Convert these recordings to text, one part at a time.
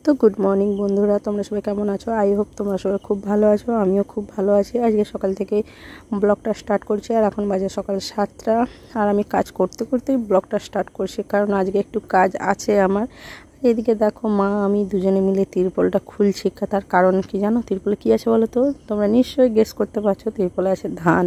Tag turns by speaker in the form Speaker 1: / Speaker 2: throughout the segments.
Speaker 1: তো good morning বন্ধুরা, তোমরা সবাই কেমন আছো? আই হোপ তোমরা সবাই খুব ভালো আছো। আমিও খুব ভালো আছি। আজকে সকাল থেকেই ব্লগটা স্টার্ট করছি, আর এখন বাজে সকাল 7টা। আর আমি কাজ করতে করতেই ব্লগটা স্টার্ট করছি, কারণ আজকে একটু কাজ আছে আমার। এদিকে দেখো, মা আমি দুজনে মিলে তিরপলটা খুলছি। তার কারণ কি জানো? তিরপলে কি আছে বলো তো? তোমরা নিশ্চয়ই গেস করতে পারছো। তিরপলে আছে ধান।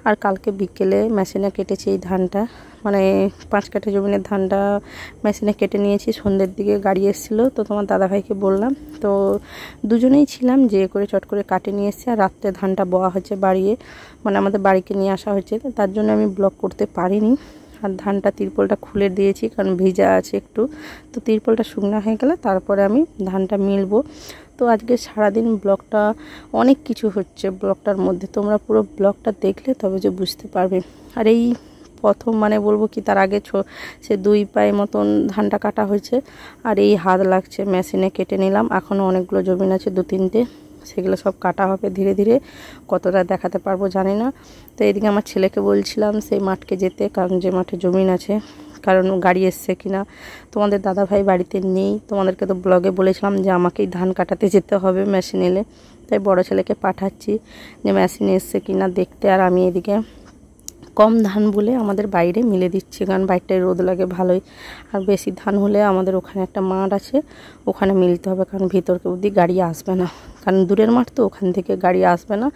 Speaker 1: আর কালকে বিকেলে মেশিনে কেটেছি এই ধানটা, মানে 5 কাঠা জমিনের ধানটা মেশিনে কেটে নিয়েছি। সন্ধ্যের দিকে গাড়ি এসেছিলো, তো তোমার দাদাভাইকে বললাম, তো দুজনেই ছিলাম, যে করে চট করে কাটে নিয়ে এসেছি। আর রাত্রে ধানটা বওয়া হচ্ছে বাড়িয়ে, মানে আমাদের বাড়িকে নিয়ে আসা হচ্ছে, তার জন্য আমি ব্লগ করতে পারিনি। আর ধানটা তিরপলটা খুলে দিয়েছি, কারণ ভিজা আছে একটু। তো তিরপলটা শুকনো হয়ে গেলে তারপরে আমি ধানটা মিলবো। তো আজকে সারাদিন ব্লগটা অনেক কিছু হচ্ছে ব্লগটার মধ্যে। তোমরা পুরো ব্লগটা দেখলে তবে যে বুঝতে পারবে। আর এই প্রথম, মানে বলবো কি, তার আগে সে 2 পায়ে মতন ধানটা কাটা হয়েছে। আর এই হাত লাগছে, মেশিনে কেটে নিলাম। এখনও অনেকগুলো জমিন আছে, 2-3টে, সেগুলো সব কাটা হবে ধীরে ধীরে। কতটা দেখাতে পারবো জানি না। তো এদিকে আমার ছেলেকে বলছিলাম সেই মাঠকে যেতে, কারণ যে মাঠে জমিন আছে, কারণ গাড়ি এসছে কিনা। তোমাদের দাদাভাই বাড়িতে নেই, তোমাদেরকে তো ব্লগে বলেছিলাম যে আমাকেই ধান কাটাতে যেতে হবে মেশিন এলে। তাই বড় ছেলেকে পাঠাচ্ছি যে মেশিন এসছে কিনা দেখতে। আর আমি এদিকে কম ধান বলে আমাদের বাইরে মিলে দিচ্ছি, কারণ বাইরটায় রোদ লাগে ভালোই। আর বেশি ধান হলে আমাদের ওখানে একটা মাঠ আছে, ওখানে মিলতে হবে, কারণ ভিতরকে অবধি গাড়ি আসবে না, কারণ দূরের মাঠ তো, ওখান থেকে গাড়ি আসবে না।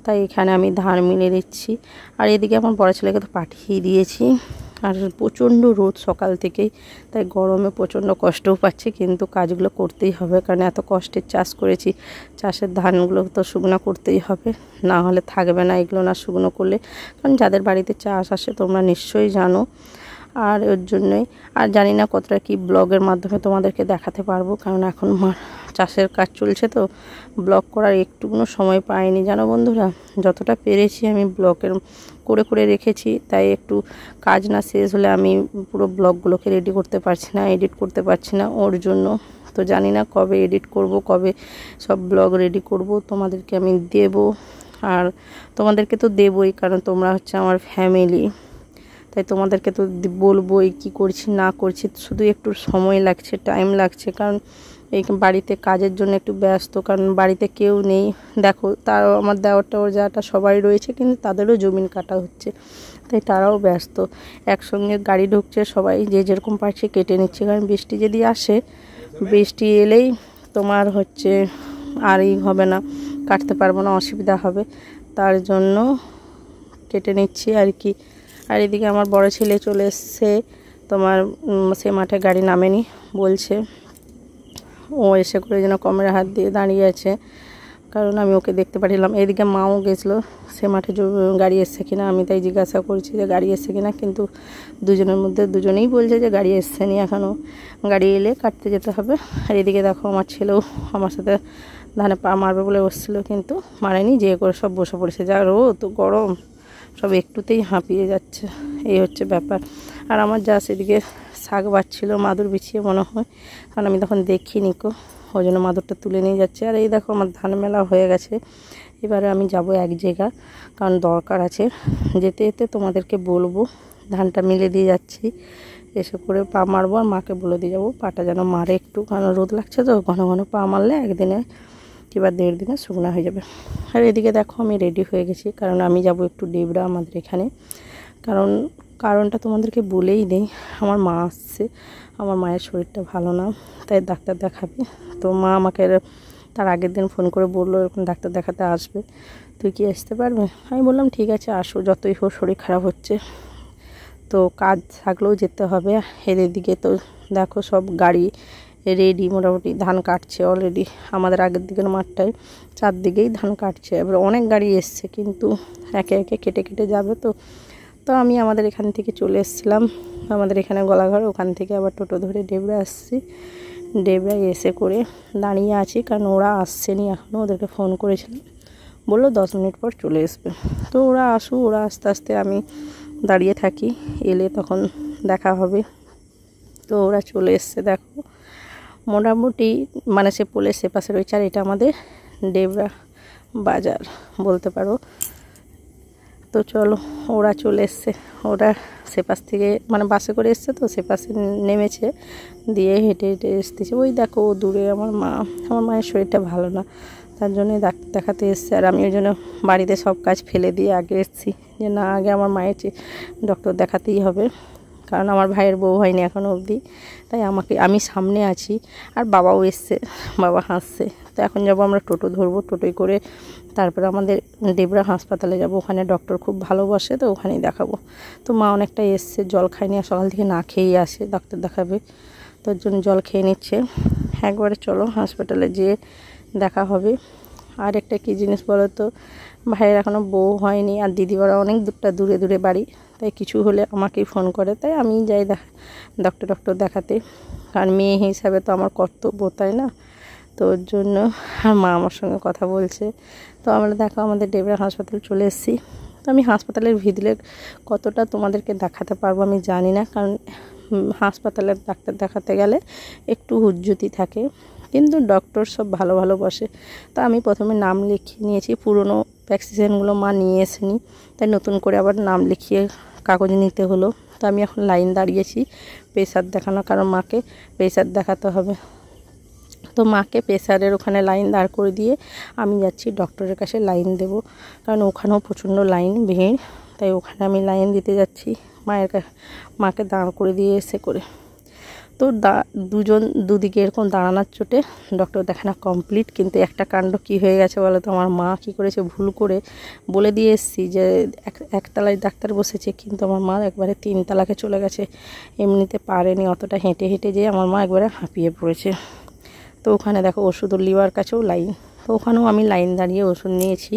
Speaker 1: তাই এখানে আমি ধান মিলে দিচ্ছি। আর এদিকে আমার বড় ছেলেকে তো পাঠিয়ে দিয়েছি। আর প্রচণ্ড রোদ সকাল থেকেই, তাই গরমে প্রচণ্ড কষ্টও পাচ্ছি, কিন্তু কাজগুলো করতেই হবে, কারণ এত কষ্টের চাষ করেছি। চাষের ধানগুলো তো শুকনো করতেই হবে, না হলে থাকবে না এগুলো না শুকনো করলে। কারণ যাদের বাড়িতে চাষ আসে তোমরা নিশ্চয়ই জানো। আর ওর জন্যই, আর জানি না কতটা কি ব্লগের মাধ্যমে তোমাদেরকে দেখাতে পারবো, কারণ এখন চাষের কাজ চলছে, তো ব্লগ করার একটুকুনো সময় পাইনি জানো বন্ধুরা। যতটা পেরেছি আমি ব্লগের করে করে রেখেছি, তাই একটু কাজ না শেষ হলে আমি পুরো ব্লগগুলোকে রেডি করতে পারছি না, এডিট করতে পারছি না ওর জন্য। তো জানি না কবে এডিট করব, কবে সব ব্লগ রেডি করব, তোমাদেরকে আমি দেব। আর তোমাদেরকে তো দেবই, কারণ তোমরা হচ্ছে আমার ফ্যামিলি, তাই তোমাদেরকে তো বলবোই কি করছি না করছি। শুধু একটু সময় লাগছে, টাইম লাগছে, কারণ এই বাড়িতে কাজের জন্য একটু ব্যস্ত, কারণ বাড়িতে কেউ নেই। দেখো, তারাও আমার দেওরটা ওর যাটা সবাই রয়েছে, কিন্তু তাদেরও জমিন কাটা হচ্ছে, তাই তারাও ব্যস্ত। একসঙ্গে গাড়ি ঢুকছে, সবাই যে যেরকম পারছে কেটে নিচ্ছে, কারণ বৃষ্টি যদি আসে, বৃষ্টি এলেই তোমার হচ্ছে আর হবে না, কাটতে পারবো না, অসুবিধা হবে, তার জন্য কেটে নিচ্ছি আর কি। আর এদিকে আমার বড় ছেলে চলে এসছে, তোমার সে মাঠে গাড়ি নামেনি বলছে, ও এসে করে যেন কোমরে হাত দিয়ে দাঁড়িয়ে আছে, কারণ আমি ওকে দেখতে পাঠিলাম। এদিকে মাও গেছিলো সে মাঠে, গাড়ি এসছে কিনা, আমি তাই জিজ্ঞাসা করছি যে গাড়ি এসছে কিনা, কিন্তু দুজনের মধ্যে দুজনেই বলছে যে গাড়ি এসছে নি এখনও, গাড়ি এলে কাটতে যেতে হবে। আর এদিকে দেখো, আমার ছেলেও আমার সাথে ধানে পা মারবে বলে বসছিলো, কিন্তু মারেনি, যে করে সব বসে পড়েছে। যা রোদ গরম, সব একটুতেই হাঁপিয়ে যাচ্ছে, এই হচ্ছে ব্যাপার। আর আমার যা সেদিকে শাক বাচ্ছিল, মাদুর বিছিয়ে মনে হয়, কারণ আমি তখন দেখিনি কো, ওই জন্য মাদুরটা তুলে নিয়ে যাচ্ছে। আর এই দেখো, আমার ধান মেলা হয়ে গেছে। এবারে আমি যাব এক জায়গা, কারণ দরকার আছে। যেতে যেতে তোমাদেরকে বলবো। ধানটা মিলে দিয়ে যাচ্ছি, এসে করে পা মারবো, আর মাকে বলে দিয়ে যাবো পাটা যেন মারে একটু, কারণ রোদ লাগছে তো, ঘন ঘন পা মারলে একদিনে কিংবা 1.5 দিনে শুকনো হয়ে যাবে। আর এদিকে দেখো, আমি রেডি হয়ে গেছি, কারণ আমি যাব একটু ডেবরা আমাদের এখানে। কারণটা তোমাদেরকে বলেই দেই, আমার মা আসছে, আমার মায়ের শরীরটা ভালো না, তাই ডাক্তার দেখাবে। তো মা আমাকে তার আগের দিন ফোন করে বললো এরকম ডাক্তার দেখাতে আসবে, তুই কি আসতে পারবে? আমি বললাম ঠিক আছে, আসো, যতই হোক শরীর খারাপ হচ্ছে, তো কাজ থাকলেও যেতে হবে। এর এদিকে তো দেখো সব গাড়ি রেডি, মোটামুটি ধান কাটছে অলরেডি। আমাদের আগের দিকের মাঠটায় চারদিকেই ধান কাটছে, এবার অনেক গাড়ি এসছে, কিন্তু একে একে কেটে কেটে যাবে। তো আমি আমাদের এখান থেকে চলে এসেছিলাম, আমাদের এখানে গলাঘর, ওখান থেকে আবার টোটো ধরে ডেবরা আসছি। ডেবরায় এসে করে দাঁড়িয়ে আছি, কারণ ওরা আসছেনি এখনও, ওদেরকে ফোন করেছিলাম, বললো 10 মিনিট পর চলে আসবে। তো ওরা আসুক, ওরা আস্তে আস্তে আমি দাঁড়িয়ে থাকি, এলে তখন দেখা হবে। তো ওরা চলে এসছে, দেখো মোটামুটি, মানে সে পোলের সে পাশে রয়েছে। আর এটা আমাদের ডেবরা বাজার বলতে পারো। তো চলো, ওরা চলে এসছে, ওরা সেপাশ থেকে মানে বাসে করে এসছে, তো সেপাশে নেমেছে, দিয়ে হেঁটে হেঁটে এসতেছে। ওই দেখো দূরে আমার মায়ের শরীরটা ভালো না, তার জন্য ডাক্তার দেখাতে এসছে। আর আমি ওই জন্য বাড়িতে সব কাজ ফেলে দিয়ে আগে এসেছি, যে না আগে আমার মায়ের ডক্টর দেখাতেই হবে, কারণ আমার ভাইয়ের বউ হয়নি এখনও অবধি, তাই আমি সামনে আছি। আর বাবাও এসছে, বাবা হাসছে। তো এখন যাবো আমরা টোটো ধরবো, টোটোয় করে তারপরে আমাদের ডেবরা হাসপাতালে যাব, ওখানে ডক্টর খুব ভালো বসে, তো ওখানেই দেখাবো। তো মা অনেকটা এসছে, জল খায়নি, আর সকাল থেকে না খেয়েই আসে, ডাক্তার দেখাবে, তোর জন্য জল খেয়ে নিচ্ছে। একবারে চলো হসপিটালে যেয়ে দেখা হবে। আর একটা কী জিনিস বলো তো, ভাইয়ের এখনও বউ হয়নি, আর দিদিবারা অনেক দূরে দূরে বাড়ি, তাই কিছু হলে আমাকেই ফোন করে, তাই আমি যাই ডক্টর দেখাতে, কারণ মেয়ে হিসাবে তো আমার কর্তব্য, তাই না? তো ওর জন্য আর মা আমার সঙ্গে কথা বলছে। তো আমরা দেখো আমাদের ডেবরা হাসপাতাল চলে এসেছি। তো আমি হাসপাতালের ভিতরে কতটা তোমাদেরকে দেখাতে পারবো আমি জানি না, কারণ হাসপাতালের ডাক্তার দেখাতে গেলে একটু হুজ্জুতি থাকে, কিন্তু ডক্টর সব ভালো ভালো বসে। তো আমি প্রথমে নাম লিখিয়ে নিয়েছি, পুরনো প্রেসক্রিপশনগুলো মা নিয়ে এসেনি, তাই নতুন করে আবার নাম লিখিয়ে কাগজ নিতে হলো। তো আমি এখন লাইন দাঁড়িয়েছি প্রেশার দেখানো, কারণ মাকে প্রেশার দেখাতে হবে। তো মাকে প্রেশারের ওখানে লাইন দাঁড় করে দিয়ে আমি যাচ্ছি ডক্টরের কাছে লাইন দেব, কারণ ওখানেও প্রচণ্ড লাইন ভিড়, তাই ওখানে আমি লাইন দিতে যাচ্ছি মাকে দাঁড় করে দিয়ে এসে করে। তো দুদিকে এরকম দাঁড়ানোর চোটে ডক্টর দেখানো কমপ্লিট। কিন্তু একটা কাণ্ড কি হয়ে গেছে বলো তো, আমার মা কি করেছে, ভুল করে বলে দিয়ে এসেছি যে একতলায় ডাক্তার বসেছে, কিন্তু আমার মা একবারে 3 তলাকে চলে গেছে, এমনিতে পারেনি, অতটা হেঁটে হেঁটে যেয়ে আমার মা একবারে হাঁপিয়ে পড়েছে। তো ওখানে দেখো ওষুধ লিওয়ার কাছেও লাইন, তো ওখানেও আমি লাইন দাঁড়িয়ে ওষুধ নিয়েছি।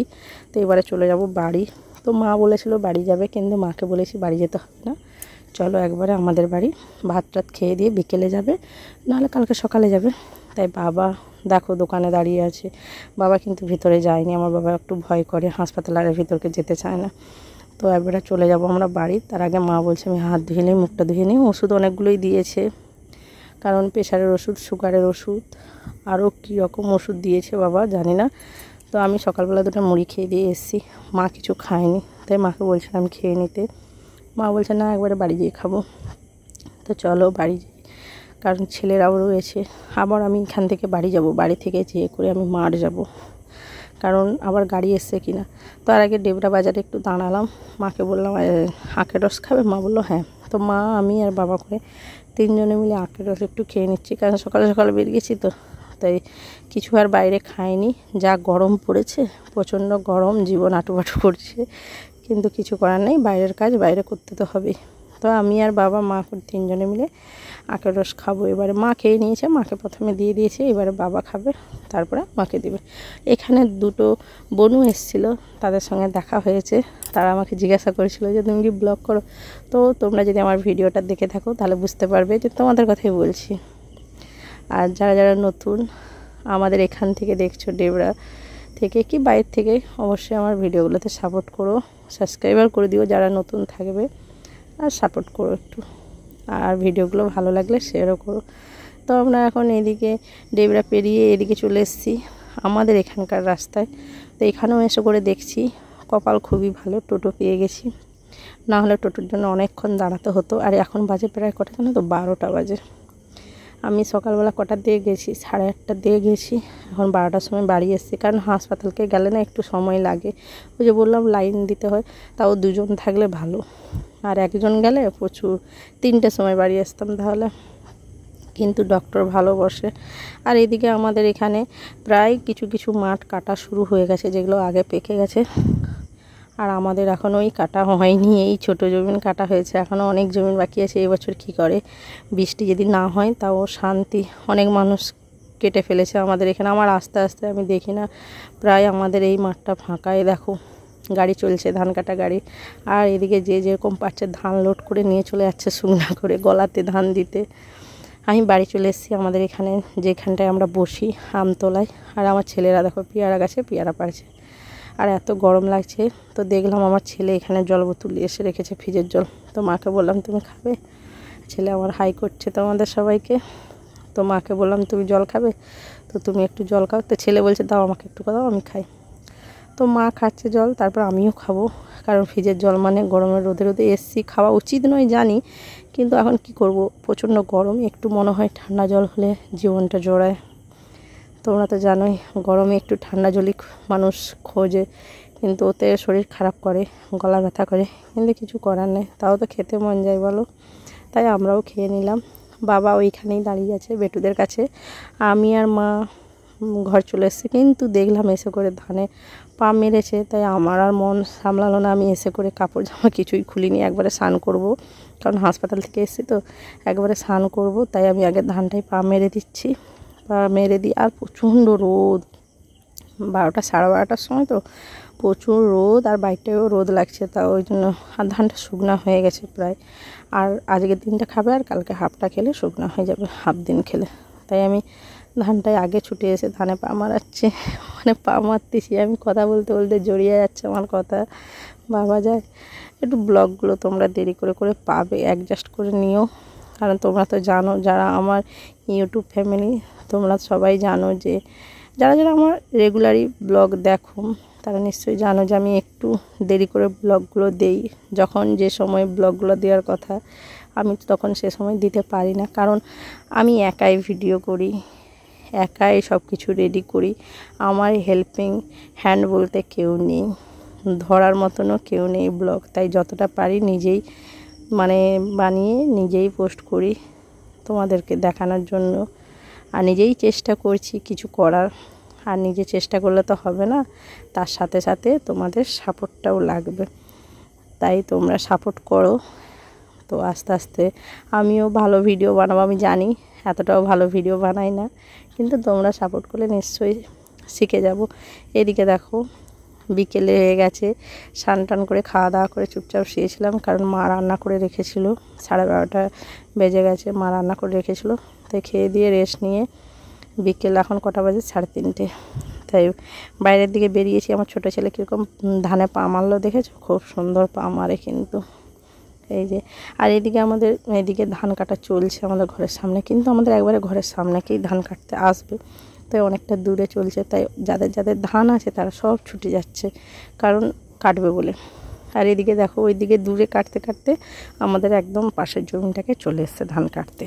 Speaker 1: তো এবারে চলে যাব বাড়ি। তো মা বলেছিল বাড়ি যাবে, কিন্তু মাকে বলেছি বাড়ি যেতে হবে না, চলো একবারে আমাদের বাড়ি, ভাত টাত খেয়ে দিয়ে বিকেলে যাবে, নাহলে কালকে সকালে যাবে। তাই বাবা দেখো দোকানে দাঁড়িয়ে আছে, বাবা কিন্তু ভিতরে যায়নি, আমার বাবা একটু ভয় করে, হাসপাতালের ভিতরকে যেতে চায় না। তো একবারে চলে যাব আমরা বাড়ি। তার আগে মা বলছে আমি হাত ধুয়ে নিই, মুখটা ধুয়ে নিই। ওষুধ অনেকগুলোই দিয়েছে, কারণ প্রেশারের ওষুধ, সুগারের ওষুধ, আরও কী রকম ওষুধ দিয়েছে বাবা জানি না। তো আমি সকালবেলা 2টা মুড়ি খেয়ে দিয়ে এসেছি, মা কিছু খায়নি, তাই মাকে বলছিলাম খেয়ে নিতে। মা বলছে না একবারে বাড়ি যেয়ে খাবো। তো চলো বাড়ি যাই, কারণ ছেলেরাও রয়েছে। আবার আমি এখান থেকে বাড়ি যাব, বাড়ি থেকে যেয়ে করে আমি মাঠ যাব, কারণ আবার গাড়ি এসছে কিনা। তো আর আগে ডেবরা বাজারে একটু দাঁড়ালাম, মাকে বললাম আখের রস খাবে, মা বললো হ্যাঁ। তো মা আমি আর বাবা করে 3 জনে মিলে আখের রস একটু খেয়ে নিচ্ছি, কারণ সকালে সকালে বেরিয়েছি, তো তাই কিছু আর বাইরে খাইনি। যা গরম পড়েছে, প্রচণ্ড গরম, জীবন আটুপাটু করছে, কিন্তু কিছু করার নেই, বাইরের কাজ বাইরে করতে তো হবেই। তো আমি আর বাবা মা 3 জনে মিলে আখের রস খাবো। এবারে মা খেয়ে নিয়েছে, মাকে প্রথমে দিয়ে দিয়েছে, এবারে বাবা খাবে, তারপরে মাকে দেবে। এখানে 2টো বোনও এসেছিলো, তাদের সঙ্গে দেখা হয়েছে, তারা আমাকে জিজ্ঞাসা করেছিল যে তুমি কি ব্লগ করো। তো তোমরা যদি আমার ভিডিওটা দেখে থাকো তাহলে বুঝতে পারবে যে তোমাদের কথাই বলছি। আর যারা যারা নতুন আমাদের এখান থেকে দেখছো, ডেবরা থেকে কি বাইরে থেকে, অবশ্যই আমার ভিডিওগুলোতে সাপোর্ট করো, সাবস্ক্রাইবার করে দিও যারা নতুন থাকবে, আর সাপোর্ট করো একটু, আর ভিডিওগুলো ভালো লাগলে শেয়ারও করো। তো আমরা এখন এদিকে ডেবরা পেরিয়ে এদিকে চলে এসেছি আমাদের এখানকার রাস্তায়। তো এখানেও এসে করে দেখছি কপাল খুবই ভালো, টোটো পেয়ে গেছি, না হলে টোটোর জন্য অনেকক্ষণ দাঁড়াতে হতো। আর এখন বাজে প্রায় কটা জানো তো, 12টা বাজে। আমি সকালবেলা কটার দিয়ে গেছি, 8:30টার দিয়ে গেছি, এখন 12টার সময় বাড়ি এসেছি, কারণ হাসপাতালকে গেলে না একটু সময় লাগে, ওই যে বললাম লাইন দিতে হয়, তাও 2 জন থাকলে ভালো, আর 1 জন গেলে প্রচুর, 3টের সময় বাড়ি আসতাম তাহলে। কিন্তু ডক্টর ভালো বসে। আর এদিকে আমাদের এখানে প্রায় কিছু কিছু মাঠ কাটা শুরু হয়ে গেছে, যেগুলো আগে পেকে গেছে, আর আমাদের এখনও ওই কাটা হয়নি, এই ছোটো জমিন কাটা হয়েছে, এখনও অনেক জমিন বাকি আছে। এবছর কী করে, বৃষ্টি যদি না হয় তাও শান্তি, অনেক মানুষ কেটে ফেলেছে আমাদের এখানে। আমার আস্তে আস্তে আমি দেখি না, প্রায় আমাদের এই মাঠটা ফাঁকাই, দেখো গাড়ি চলছে, ধান কাটা গাড়ি। আর এদিকে যে যেরকম পাচ্ছে ধান লোড করে নিয়ে চলে যাচ্ছে শুকনা করে গলাতে ধান দিতে। আমি বাড়ি চলে এসেছি আমাদের এখানে, যেখানটায় আমরা বসি, আমতলায়। আর আমার ছেলেরা দেখো পেয়ারা গাছে পেয়ারা পাড়ছে, আর এত গরম লাগছে। তো দেখলাম আমার ছেলে এখানে জল বোতল এসে রেখেছে, ফ্রিজের জল। তো মাকে বললাম তুমি খাবে, ছেলে আমার হাই করছে তো আমাদের সবাইকে। তো মাকে বললাম তুমি জল খাবে, তো তুমি একটু জল খাও। তো ছেলে বলছে দাও আমাকে একটু দাও, আমি খাই। তো তো মা খাচ্ছে জল, তারপর আমিও খাবো, কারণ ফ্রিজের জল মানে গরমের রোদে রোদে এসছি, খাওয়া উচিত নয় জানি, কিন্তু এখন কি করব, প্রচণ্ড গরম, একটু মনে হয় ঠান্ডা জল হলে জীবনটা জোড়ায়। তোমরা তো জানোই গরমে একটু ঠান্ডা জলই মানুষ খোঁজে, কিন্তু ওতে শরীর খারাপ করে, গলা ব্যথা করে, কিন্তু কিছু করার নেই, তাও তো খেতে মন যায় বলো। তাই আমরাও খেয়ে নিলাম। বাবা ওইখানেই দাঁড়িয়ে আছে বেটুদের কাছে, আমি আর মা ঘর চলে এসেছি, কিন্তু দেখলাম এসে করে ধানে পা মেরেছে, তাই আমার আর মন সামলালো না, আমি এসে করে কাপড় জামা কিছুই খুলিনি, একবারে স্নান করব, কারণ হাসপাতাল থেকে এসেছি তো একবারে স্নান করব, তাই আমি আগে ধানটায় পা মেরে দিচ্ছি। পা মেরে দিই, আর প্রচণ্ড রোদ, 12টা 12:30টার সময় তো প্রচুর রোদ, আর বাইকটায়ও রোদ লাগছে, তা ওই জন্য আর ধানটা শুকনা হয়ে গেছে প্রায়, আর আজকের দিনটা খাবে আর কালকে হাফটা খেলে শুকনা হয়ে যাবে, হাফ দিন খেলে। তাই আমি ধানটায় আগে ছুটে এসে ধানে পা মারাচ্ছে, মানে পা মারতেছি, আমি কথা বলতে বলতে জড়িয়ে যাচ্ছে আমার কথা, বাবা যায়। একটু ব্লগগুলো তোমরা দেরি করে করে পাবে, অ্যাডজাস্ট করে নিও, কারণ তোমরা তো জানো, যারা আমার ইউটিউব ফ্যামিলি তোমরা সবাই জানো, যে যারা যারা আমার রেগুলারই ব্লগ দেখো তারা নিশ্চয়ই জানো যে আমি একটু দেরি করে ব্লগগুলো দেই, যখন যে সময় ব্লগগুলো দেওয়ার কথা আমি তখন সে সময় দিতে পারি না, কারণ আমি একাই ভিডিও করি, একাই সব কিছু রেডি করি, আমার হেল্পিং হ্যান্ড বলতে কেউ নেই, ধরার মতনও কেউ নেই ব্লগ, তাই যতটা পারি নিজেই মানে বানিয়ে নিজেই পোস্ট করি তোমাদেরকে দেখানোর জন্য, আর নিজেই চেষ্টা করছি কিছু করার, আর নিজে চেষ্টা করলে তো হবে না, তার সাথে সাথে তোমাদের সাপোর্টটাও লাগবে, তাই তোমরা সাপোর্ট করো। তো আস্তে আস্তে আমিও ভালো ভিডিও বানাবো, আমি জানি এতটাও ভালো ভিডিও বানাই না, কিন্তু তোমরা সাপোর্ট করলে নিশ্চয়ই শিখে যাব। এদিকে দেখো বিকেলে হয়ে গেছে, স্নান টান করে খাওয়া দাওয়া করে চুপচাপ শুয়েছিলাম, কারণ মা রান্না করে রেখেছিল, 12:30 বেজে গেছে, মা রান্না করে রেখেছিল, তাই খেয়ে দিয়ে রেস্ট নিয়ে বিকেল এখন কটা বাজে, 3:30, তাই বাইরের দিকে বেরিয়েছি। আমার ছোটো ছেলে কীরকম ধানে পা মারলো দেখেছো, খুব সুন্দর পা মারে কিন্তু, এই যে। আর এদিকে আমাদের এদিকে ধান কাটা চলছে আমাদের ঘরের সামনে, কিন্তু আমাদের একবারে ঘরের সামনেকেই ধান কাটতে আসবে, তাই অনেকটা দূরে চলছে, তাই যাদের যাদের ধান আছে তারা সব ছুটে যাচ্ছে, কারণ কাটবে বলে। আর এদিকে দেখো ওইদিকে দূরে কাটতে কাটতে আমাদের একদম পাশের জমিটাকে চলে এসছে ধান কাটতে,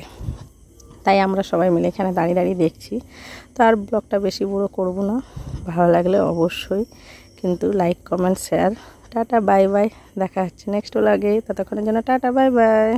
Speaker 1: তাই আমরা সবাই মিলে এখানে দাঁড়িয়ে দাঁড়িয়ে দেখছি। তো আর ব্লগটা বেশি বড় করব না, ভালো লাগলে অবশ্যই কিন্তু like comment share, tata bye bye, দেখা হচ্ছে নেক্সট ব্লগে, ততক্ষণের জন্য টাটা বাই বাই।